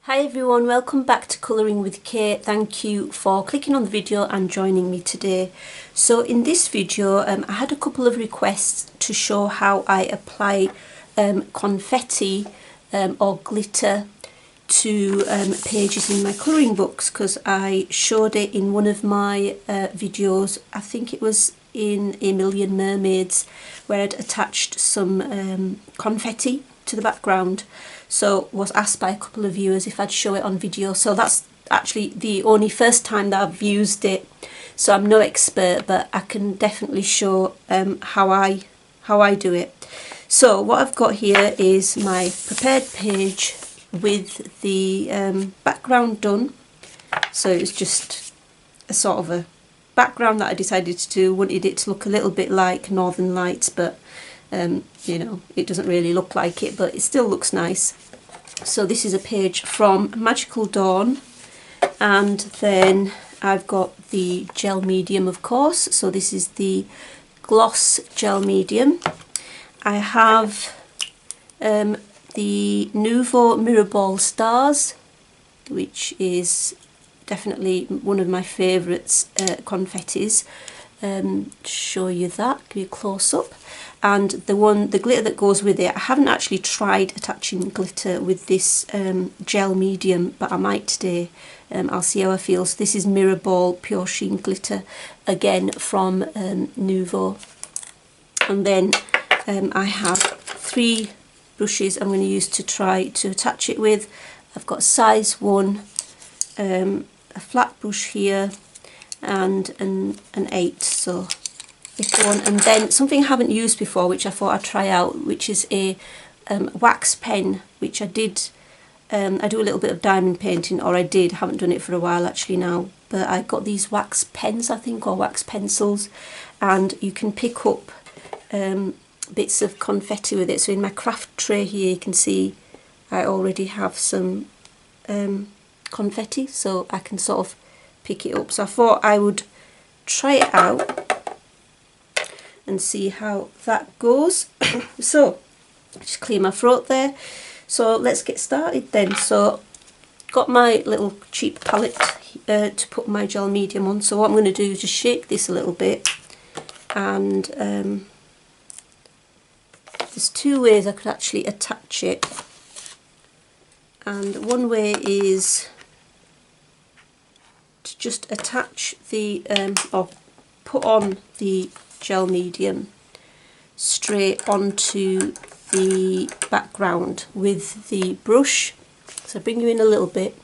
Hi everyone, welcome back to Colouring with Kate. Thank you for clicking on the video and joining me today. So in this video I had a couple of requests to show how I apply confetti or glitter to pages in my colouring books, because I showed it in one of my videos. I think it was in A Million Mermaids, where I'd attached some confetti to the background. So was asked by a couple of viewers if I'd show it on video. So that's actually the only first time that I've used it. So I'm no expert, but I can definitely show how I do it. So what I've got here is my prepared page with the background done. So it's just a sort of a background that I decided to do. Wanted it to look a little bit like Northern Lights, but you know, it doesn't really look like it, but it still looks nice. So this is a page from Magical Dawn, and then I've got the gel medium, of course. So this is the gloss gel medium. I have the Nouveau Mirror Ball Stars, which is definitely one of my favourites confettis. Show you that, give you a close up. And the glitter that goes with it, I haven't actually tried attaching glitter with this gel medium, but I might today. I'll see how I feel. So this is Mirror Ball Pure Sheen Glitter, again from Nouveau. And then I have 3 brushes I'm going to use to try to attach it with. I've got size 1, a flat brush here, and an 8, so little one. And then something I haven't used before, which I thought I'd try out, which is a wax pen, which I did. I do a little bit of diamond painting, or I did, haven't done it for a while actually now, but I got these wax pens, I think, or wax pencils, and you can pick up bits of confetti with it. So in my craft tray here you can see I already have some confetti, so I can sort of pick it up. So I thought I would try it out and see how that goes. So just clear my throat there. So let's get started then. So got my little cheap palette to put my gel medium on. So what I'm going to do is just shake this a little bit, and there's 2 ways I could actually attach it. And one way is to just attach the or put on the gel medium straight onto the background with the brush. So bring you in a little bit,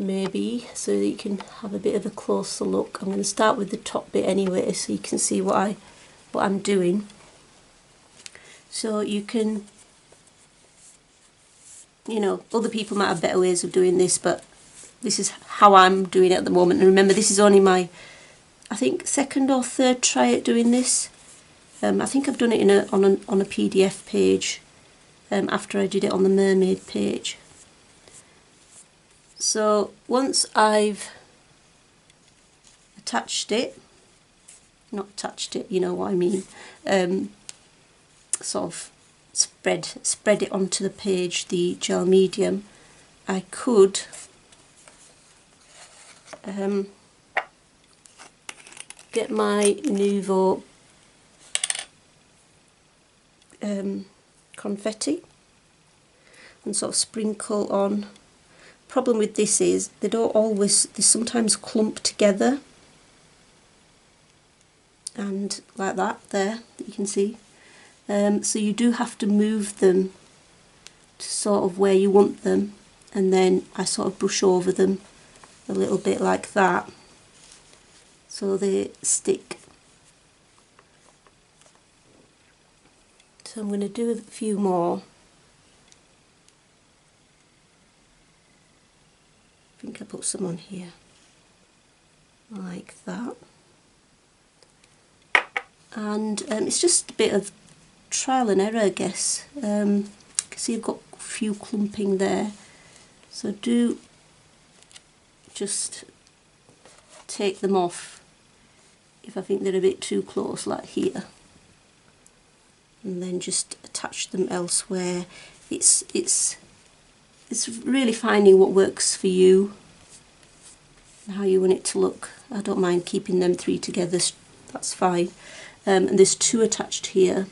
maybe, so that you can have a bit of a closer look. I'm going to start with the top bit anyway, so you can see what I'm doing. So you can, you know, other people might have better ways of doing this, but this is how I'm doing it at the moment. And remember, this is only my, I think, 2nd or 3rd try at doing this. I think I've done it on a PDF page after I did it on the mermaid page. So once I've attached it, not attached it, you know what I mean, sort of spread it onto the page, the gel medium, I could get my Nouveau confetti and sort of sprinkle on. Problem with this is they sometimes clump together, and like that there, that you can see. So you do have to move them to sort of where you want them, and then I sort of brush over them a little bit like that, so they stick. So I'm going to do a few more. I think I put some on here, like that. And it's just a bit of trial and error, I guess. You can see I've got a few clumping there, so do just take them off if I think they're a bit too close, like here, and then just attach them elsewhere. It's it's really finding what works for you and how you want it to look. I don't mind keeping them 3 together, that's fine. And there's 2 attached here,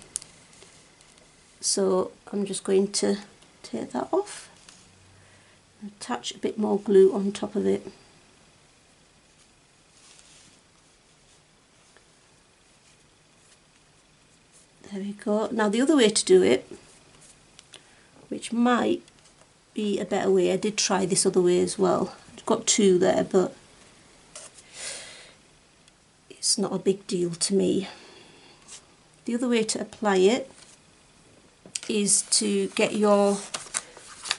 so I'm just going to take that off and attach a bit more glue on top of it. There we go. Now the other way to do it, which might be a better way, I did try this other way as well. I've got 2 there, but it's not a big deal to me. The other way to apply it is to get your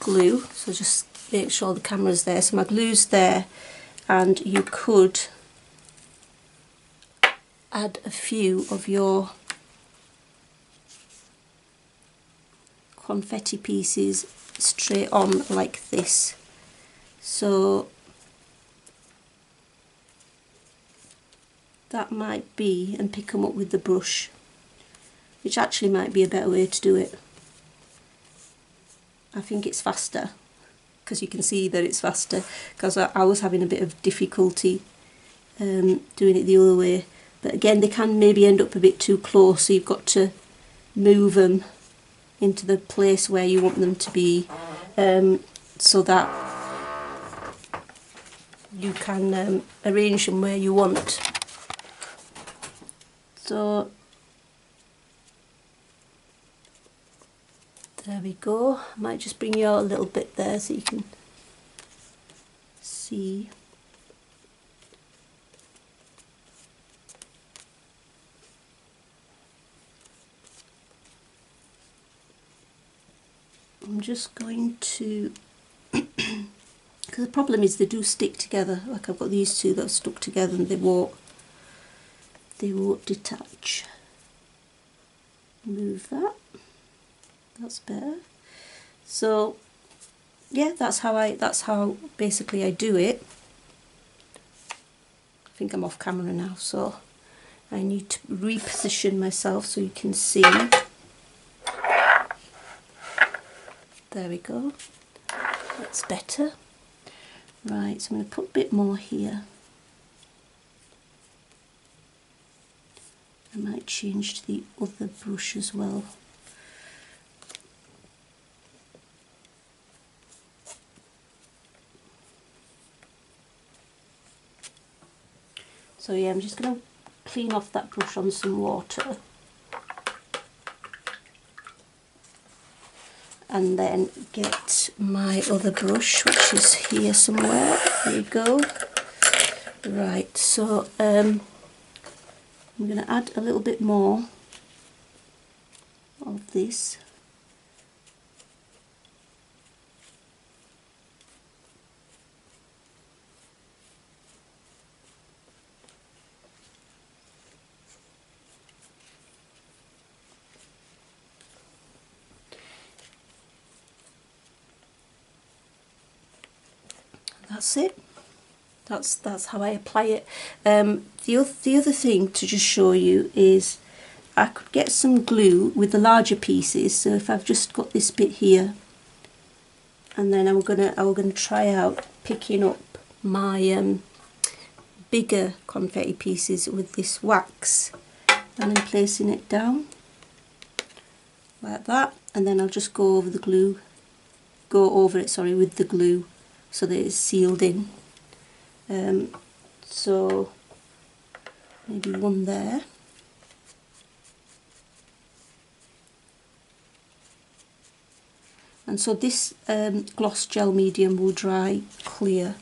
glue, so just make sure the camera's there. So my glue's there, and you could add a few of your confetti pieces straight on like this. So that might be, and pick them up with the brush, which actually might be a better way to do it. I think it's faster, because you can see that it's faster, because I was having a bit of difficulty doing it the other way. But again, they can maybe end up a bit too close, so you've got to move them into the place where you want them to be, so that you can arrange them where you want. So there we go. I might just bring you out a little bit there so you can see. I'm just going to, because the problem is they do stick together. Like I've got these 2 that are stuck together and they won't detach. Move that. That's better. So yeah, that's how basically I do it. I think I'm off camera now, so I need to reposition myself so you can see. There we go. That's better. Right, so I'm going to put a bit more here. I might change to the other brush as well. So yeah, I'm just going to clean off that brush on some water. And then get my other brush, which is here somewhere. There you go. Right, so I'm going to add a little bit more of this. That's it. That's how I apply it. The other thing to just show you is I could get some glue with the larger pieces. So if I've just got this bit here, and then I'm gonna try out picking up my bigger confetti pieces with this wax, and then placing it down like that, and then I'll just go over it with the glue, so that it's sealed in. So maybe one there. And so this gloss gel medium will dry clear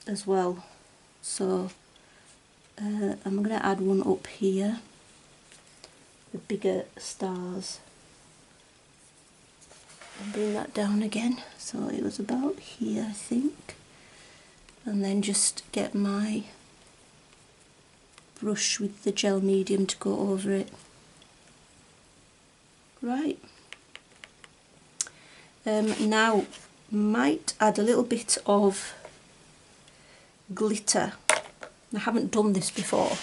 as well. So I'm going to add one up here, the bigger stars. And bring that down again, so it was about here I think, and then just get my brush with the gel medium to go over it. Right, now might add a little bit of glitter. I haven't done this before,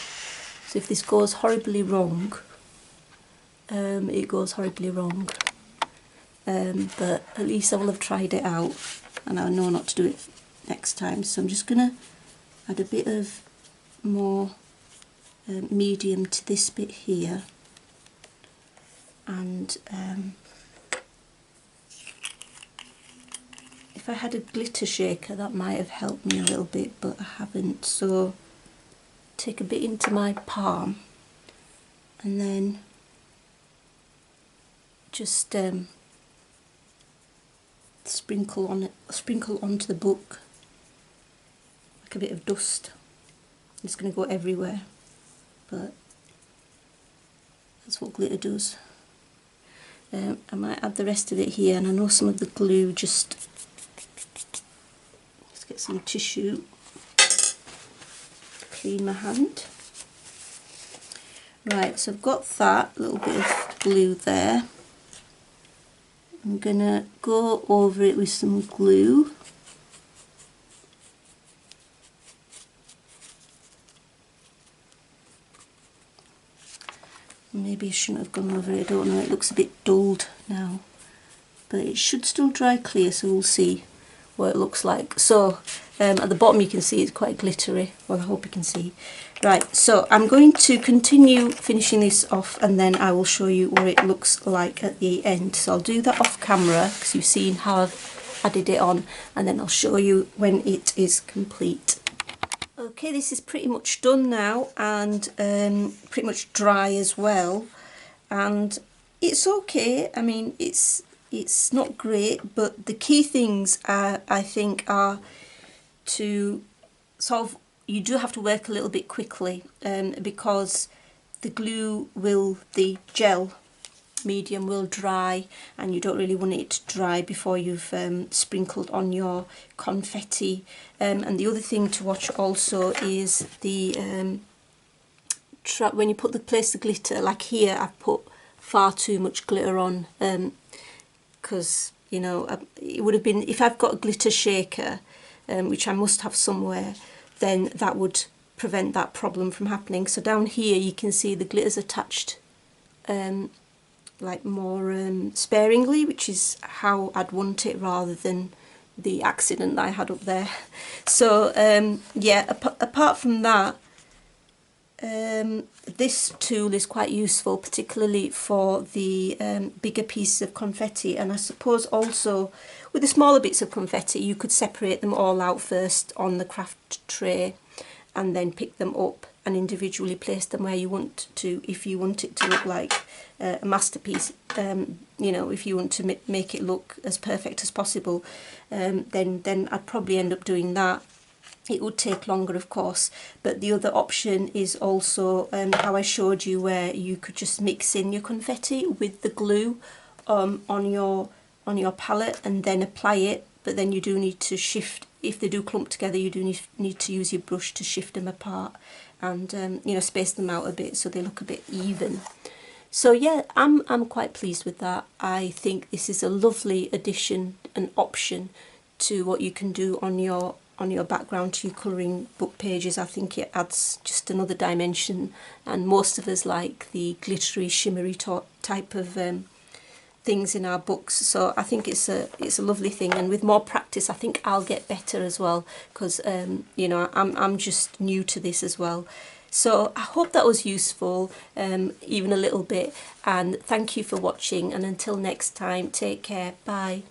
so if this goes horribly wrong, it goes horribly wrong. but at least I will have tried it out and I know not to do it next time. So I'm just going to add a bit of more medium to this bit here, and if I had a glitter shaker that might have helped me a little bit, but I haven't. So take a bit into my palm and then just sprinkle onto the book like a bit of dust. It's going to go everywhere, but that's what glitter does. I might add the rest of it here, and I know some of the glue, let's get some tissue, clean my hand. Right, so I've got that little bit of glue there. I'm gonna go over it with some glue. Maybe I shouldn't have gone over it, I don't know, it looks a bit dulled now. But it should still dry clear, so we'll see what it looks like. So at the bottom you can see it's quite glittery, well I hope you can see. Right, so I'm going to continue finishing this off and then I will show you what it looks like at the end. So I'll do that off camera because you've seen how I've added it on, and then I'll show you when it is complete. Okay, this is pretty much done now, and pretty much dry as well, and it's okay. I mean, it's not great, but the key things I think are to solve. You do have to work a little bit quickly because the gel medium will dry, and you don't really want it to dry before you've sprinkled on your confetti. And the other thing to watch also is the when you place the glitter. Like here, I've put far too much glitter on because you know it would have been, if I've got a glitter shaker, which I must have somewhere, then that would prevent that problem from happening. So down here you can see the glitter's attached like more sparingly, which is how I'd want it rather than the accident that I had up there. So yeah, apart from that, this tool is quite useful, particularly for the bigger pieces of confetti, and I suppose also with the smaller bits of confetti you could separate them all out first on the craft tray and then pick them up and individually place them where you want to, if you want it to look like a masterpiece. You know, if you want to make it look as perfect as possible, then I'd probably end up doing that. It would take longer, of course, but the other option is also how I showed you, where you could just mix in your confetti with the glue on your palette and then apply it. But then you do need to shift, if they do clump together, you do need to use your brush to shift them apart and you know, space them out a bit so they look a bit even. So yeah, I'm quite pleased with that. I think this is a lovely addition and option to what you can do on your background to your colouring book pages. I think it adds just another dimension, and most of us like the glittery, shimmery type of things in our books. So I think it's a lovely thing, and with more practice I think I'll get better as well, because you know, I'm just new to this as well. So I hope that was useful, even a little bit, and thank you for watching, and until next time, take care, bye.